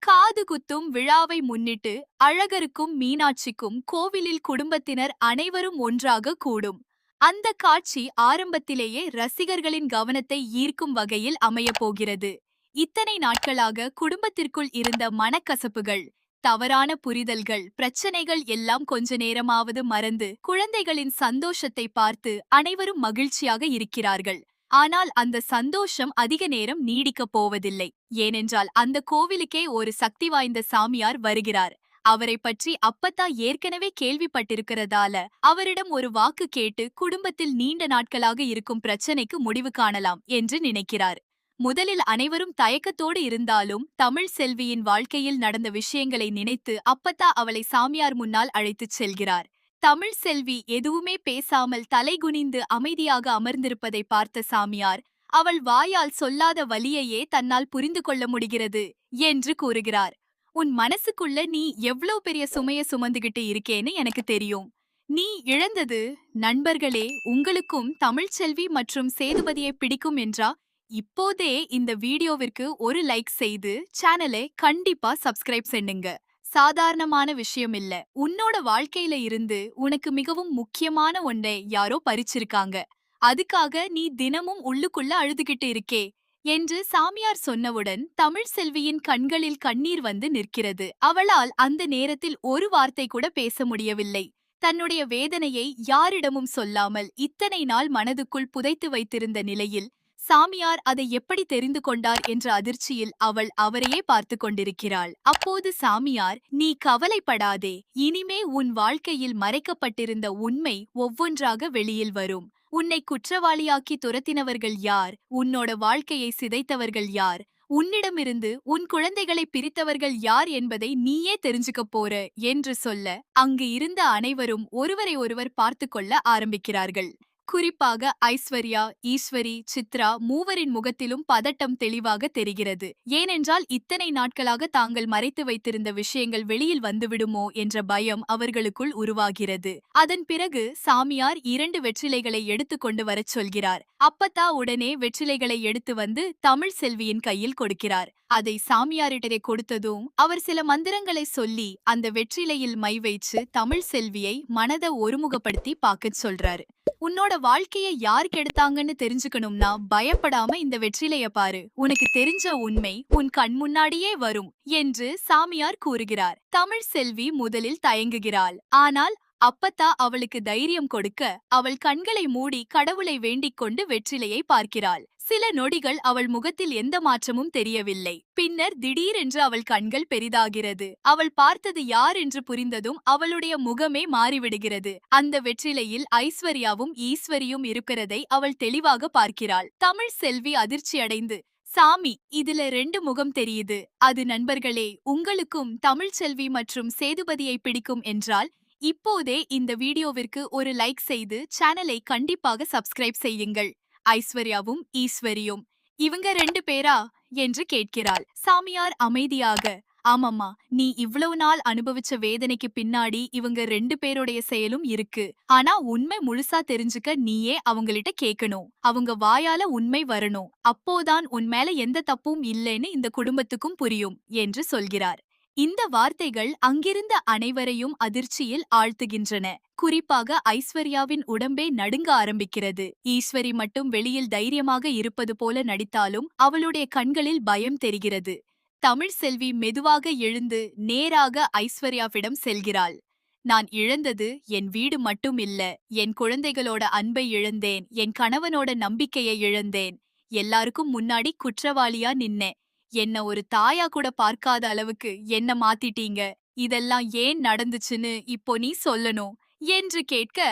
காது குத்தும் விழாவை முன்னிட்டு அழகருக்கும் மீனாட்சிக்கும் கோவிலில் குடும்பத்தினர் அனைவரும் ஒன்றாக கூடும். அந்த காட்சி ஆரம்பத்திலேயே ரசிகர்களின் கவனத்தை ஈர்க்கும் வகையில் அமையப் போகிறது. இத்தனை நாட்களாக குடும்பத்திற்குள் இருந்த மனக்கசப்புகள், தவறான புரிதல்கள், பிரச்சனைகள் எல்லாம் கொஞ்ச நேரமாவது மறந்து குழந்தைகளின் சந்தோஷத்தை பார்த்து அனைவரும் மகிழ்ச்சியாக இருக்கிறார்கள். ஆனால் அந்த சந்தோஷம் அதிக நேரம் நீடிக்கப் போவதில்லை. ஏனென்றால் அந்த கோவிலுக்கே ஒரு சக்தி வாய்ந்த சாமியார் வருகிறார். அவரை பற்றி அப்பத்தா ஏற்கனவே கேள்விப்பட்டிருக்கிறதால அவரிடம் ஒரு வாக்கு கேட்டு குடும்பத்தில் நீண்ட நாட்களாக இருக்கும் பிரச்சனைக்கு முடிவு காணலாம் என்று நினைக்கிறார். முதலில் அனைவரும் தயக்கத்தோடு இருந்தாலும் தமிழ் செல்வியின் வாழ்க்கையில் நடந்த விஷயங்களை நினைத்து அப்பத்தா அவளை சாமியார் முன்னால் அழைத்துச் செல்கிறார். தமிழ் செல்வி எதுவுமே பேசாமல் தலைகுனிந்து அமைதியாக அமர்ந்திருப்பதை பார்த்த சாமியார், அவள் வாயால் சொல்லாத வலியையே தன்னால் புரிந்து கொள்ள முடிகிறது என்று கூறுகிறார். உன் மனசுக்குள்ள நீ எவ்ளோ பெரிய சுமைய சுமந்துகிட்டு இருக்கேன்னு எனக்கு தெரியும். நீ இழந்தது நண்பர்களே. உங்களுக்கும் தமிழ்ச்செல்வி மற்றும் சேதுபதியை பிடிக்கும் என்றா இப்போதே இந்த வீடியோவிற்கு ஒரு லைக் செய்து சேனலை கண்டிப்பா சப்ஸ்கிரைப் செய்யுங்க. சாதாரணமான விஷயம் இல்ல. உன்னோட வாழ்க்கையில இருந்து உனக்கு மிகவும் முக்கியமான ஒன்றை யாரோ பறிச்சிருக்காங்க. அதுக்காக நீ தினமும் உள்ளுக்குள்ள அழுதுகிட்டு இருக்கே என்று சாமியார் சொன்னவுடன் தமிழ் செல்வியின் கண்களில் கண்ணீர் வந்து நிற்கிறது. அவளால் அந்த நேரத்தில் ஒரு வார்த்தை கூட பேச முடியவில்லை. தன்னுடைய வேதனையை யாரிடமும் சொல்லாமல் இத்தனை நாள் மனதுக்குள் புதைத்து வைத்திருந்த நிலையில் சாமியார் அதை எப்படி தெரிந்து கொண்டார் என்ற அதிர்ச்சியில் அவள் அவரையே பார்த்து கொண்டிருக்கிறாள். அப்போது சாமியார், நீ கவலைப்படாதே, இனிமே உன் வாழ்க்கையில் மறைக்கப்பட்டிருந்த உண்மை ஒவ்வொன்றாக வெளியில் வரும். உன்னை குற்றவாளியாக்கி துரத்தினவர்கள் யார், உன்னோட வாழ்க்கையை சிதைத்தவர்கள் யார், உன்னிடமிருந்து உன் குழந்தைகளை பிரித்தவர்கள் யார் என்பதை நீயே தெரிஞ்சுக்கப் போற என்று சொல்ல அங்கு இருந்த அனைவரும் ஒருவரை ஒருவர் பார்த்து கொள்ள ஆரம்பிக்கிறார்கள். குறிப்பாக ஐஸ்வர்யா, ஈஸ்வரி, சித்ரா மூவரின் முகத்திலும் பதட்டம் தெளிவாக தெரிகிறது. ஏனென்றால் இத்தனை நாட்களாக தாங்கள் மறைத்து வைத்திருந்த விஷயங்கள் வெளியில் வந்துவிடுமோ என்ற பயம் அவர்களுக்குள் உருவாகிறது. அதன் பிறகு சாமியார் 2 வெற்றிலைகளை எடுத்து கொண்டு வரச் சொல்கிறார். அப்பத்தா உடனே வெற்றிலைகளை எடுத்து வந்து தமிழ் செல்வியின் கையில் கொடுக்கிறார். அதை சாமியாரிடரே கொடுத்ததும் அவர் சில மந்திரங்களை சொல்லி அந்த வெற்றிலையில் மை வைச்சு தமிழ் செல்வியை மனதை ஒருமுகப்படுத்தி பார்க்கச் சொல்றாரு. உன்னோட வாழ்க்கைய யார் கெடுத்தாங்கன்னு தெரிஞ்சுக்கணும்னா பயப்படாம இந்த வெற்றிலைய பாரு, உனக்கு தெரிஞ்ச உண்மை உன் கண் முன்னாடியே வரும் என்று சாமியார் கூறுகிறார். தமிழ் செல்வி முதலில் தயங்குகிறாள். ஆனால் அப்பத்தா அவளுக்கு தைரியம் கொடுக்க அவள் கண்களை மூடி கடவுளை வேண்டிக் கொண்டு வெற்றிலையை பார்க்கிறாள். சில நொடிகள் அவள் முகத்தில் எந்த மாற்றமும் தெரியவில்லை. பின்னர் திடீரென்று அவள் கண்கள் பெரிதாகிறது. அவள் பார்த்தது யார் என்று புரிந்ததும் அவளுடைய முகமே மாறிவிடுகிறது. அந்த வெற்றிலையில் ஐஸ்வர்யாவும் ஈஸ்வரியும் இருக்கிறதை அவள் தெளிவாக பார்க்கிறாள். தமிழ் செல்வி அதிர்ச்சியடைந்து, சாமி, இதுல 2 முகம் தெரியுது. அது நண்பர்களே, உங்களுக்கும் தமிழ் செல்வி மற்றும் சேதுபதியை பிடிக்கும் என்றால் இப்போதே இந்த வீடியோவிற்கு ஒரு லைக் செய்து சேனலை கண்டிப்பாக சப்ஸ்கிரைப் செய்யுங்கள். ஐஸ்வர்யாவும் ஈஸ்வரியும் இவங்க 2 பேரா என்று கேட்கிறாள். சாமியார் அமைதியாக, ஆமாம்மா, நீ இவ்வளவு நாள் அனுபவிச்ச வேதனைக்கு பின்னாடி இவங்க 2 பேருடைய செயலும் இருக்கு. ஆனா உண்மை முழுசா தெரிஞ்சுக்க நீயே அவங்கள்ட்ட கேட்கணும். அவங்க வாயால உண்மை வரணும். அப்போதான் உன் மேல எந்த தப்பும் இல்லைன்னு இந்த குடும்பத்துக்கும் புரியும் என்று சொல்கிறார். இந்த வார்த்தைகள் அங்கிருந்த அனைவரையும் அதிர்ச்சியில் ஆழ்த்துகின்றன. குறிப்பாக ஐஸ்வர்யாவின் உடம்பே நடுங்க ஆரம்பிக்கிறது. ஈஸ்வரி மட்டும் வெளியில் தைரியமாக இருப்பது போல நடித்தாலும் அவளுடைய கண்களில் பயம் தெரிகிறது. தமிழ் செல்வி மெதுவாக எழுந்து நேராக ஐஸ்வர்யாவிடம் செல்கிறாள். நான் இழந்தது என் வீடு மட்டும் இல்ல, என் குழந்தைகளோட அன்பை இழந்தேன், என் கணவனோட நம்பிக்கையை இழந்தேன். எல்லாருக்கும் முன்னாடி குற்றவாளியா நின்னேன். என்ன ஒரு தாயா கூட பார்க்காத அளவுக்கு என்ன மாத்திட்டீங்க. இதெல்லாம் ஏன் நடந்துச்சுன்னு இப்போ நீ சொல்லணும் என்று கேட்க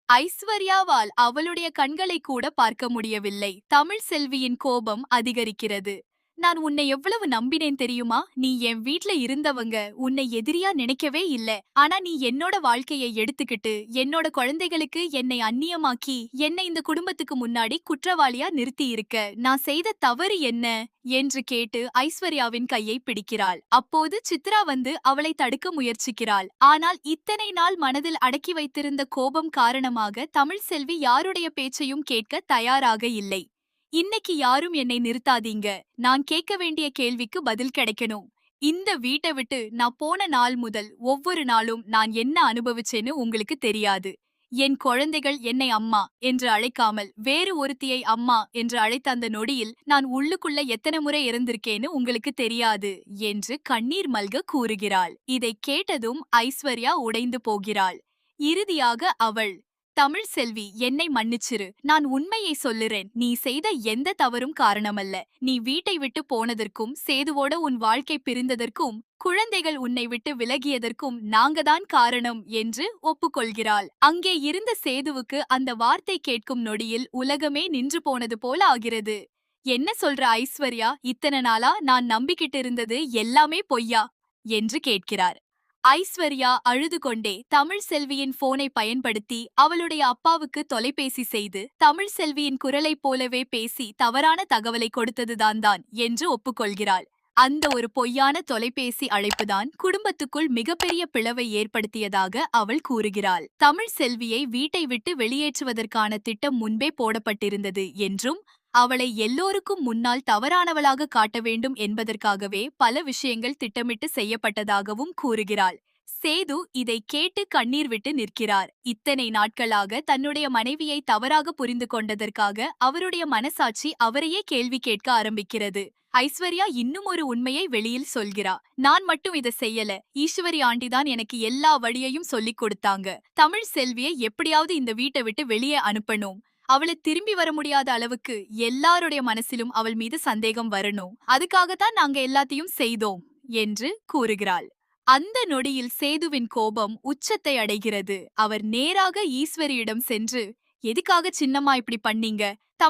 ஐஸ்வர்யாவால் அவளுடைய கண்களை கூட பார்க்க முடியவில்லை. தமிழ் செல்வியின் கோபம் அதிகரிக்கிறது. நான் உன்னை எவ்வளவு நம்பினேன் தெரியுமா? நீ என் வீட்ல இருந்தவங்க உன்னை எதிரியா நினைக்கவே இல்ல. ஆனா நீ என்னோட வாழ்க்கையை எடுத்துக்கிட்டு என்னோட குழந்தைகளுக்கு என்னை அந்நியமாக்கி என்னை இந்த குடும்பத்துக்கு முன்னாடி குற்றவாளியா நிறுத்தி இருக்க. நான் செய்த தவறு என்ன என்று கேட்டு ஐஸ்வர்யாவின் கையை பிடிக்கிறாள். அப்போது சித்ரா வந்து அவளை தடுக்க முயற்சிக்கிறாள். ஆனால் இத்தனை நாள் மனதில் அடக்கி வைத்திருந்த கோபம் காரணமாக தமிழ் செல்வி யாருடைய பேச்சையும் கேட்க தயாராக இல்லை. இன்னைக்கு யாரும் என்னை நிறுத்தாதீங்க. நான் கேட்க வேண்டிய கேள்விக்கு பதில் கிடைக்கணும் இந்த வீட்டை விட்டு நான் போன நாள் முதல் ஒவ்வொரு நாளும் நான் என்ன அனுபவிச்சேன்னு உங்களுக்கு தெரியாது. என் குழந்தைகள் என்னை அம்மா என்று அழைக்காமல் வேறு ஒருத்தியை அம்மா என்று அழைத்த அந்த நொடியில் நான் உள்ளுக்குள்ள எத்தனை முறை இறந்திருக்கேன்னு உங்களுக்கு தெரியாது என்று கண்ணீர் மல்க கூறுகிறாள். இதை கேட்டதும் ஐஸ்வர்யா உடைந்து போகிறாள். இறுதியாக அவள், தமிழ் செல்வி, என்னை மன்னிச்சிரு. நான் உண்மையை சொல்லுறேன். நீ செய்த எந்த தவறும் காரணமல்ல. நீ வீட்டை விட்டு போனதற்கும் சேதுவோட உன் வாழ்க்கை பிரிந்ததற்கும் குழந்தைகள் உன்னை விட்டு விலகியதற்கும் நாங்கதான் காரணம் என்று ஒப்புக்கொள்கிறாள். அங்கே இருந்த சேதுவுக்கு அந்த வார்த்தை கேட்கும் நொடியில் உலகமே நின்று போனது போல ஆகிறது. என்ன சொல்ற ஐஸ்வர்யா? இத்தனை நாளா நான் நம்பிக்கிட்டு இருந்தது எல்லாமே பொய்யா என்று கேட்கிறார். ஐஸ்வர்யா அழுது கொண்டே தமிழ் செல்வியின் போனை பயன்படுத்தி அவளுடைய அப்பாவுக்கு தொலைபேசி செய்து தமிழ் செல்வியின் குரலைப் போலவே பேசி தவறான தகவலை கொடுத்ததுதான் என்று ஒப்புக்கொள்கிறாள். அந்த ஒரு பொய்யான தொலைபேசி அழைப்புதான் குடும்பத்துக்குள் மிகப்பெரிய பிளவை ஏற்படுத்தியதாக அவள் கூறுகிறாள். தமிழ் செல்வியை வீட்டை விட்டு வெளியேற்றுவதற்கான திட்டம் முன்பே போடப்பட்டிருந்தது என்றும் அவளை எல்லோருக்கும் முன்னால் தவறானவளாக காட்ட வேண்டும் என்பதற்காகவே பல விஷயங்கள் திட்டமிட்டு செய்யப்பட்டதாகவும் கூறுகிறாள். சேது இதை கேட்டு கண்ணீர் விட்டு நிற்கிறார். இத்தனை நாட்களாக தன்னுடைய மனைவியை தவறாக புரிந்து கொண்டதற்காக அவருடைய மனசாட்சி அவரையே கேள்வி கேட்க ஆரம்பிக்கிறது. ஐஸ்வர்யா இன்னும் ஒரு உண்மையை வெளியில் சொல்கிறா. நான் மட்டும் இதை செய்யல, ஈஸ்வரி ஆண்டிதான் எனக்கு எல்லா வழியையும் சொல்லிக் கொடுத்தாங்க. தமிழ் செல்வியை எப்படியாவது இந்த வீட்டை விட்டு வெளியே அனுப்பணும். அவளை திரும்பி வர முடியாத அளவுக்கு எல்லாருடைய மனசிலும் அவள் மீது சந்தேகம் வரணும். அதுக்காகத்தான் நாங்க எல்லாத்தையும் செய்தோம் என்று கூறுகிறாள். அந்த நொடியில் சேதுவின் கோபம் உச்சத்தை அடைகிறது. அவர் நேராக ஈஸ்வரியிடம் சென்று, எதுக்காக சின்னம்மா இப்படி பண்ணீங்க?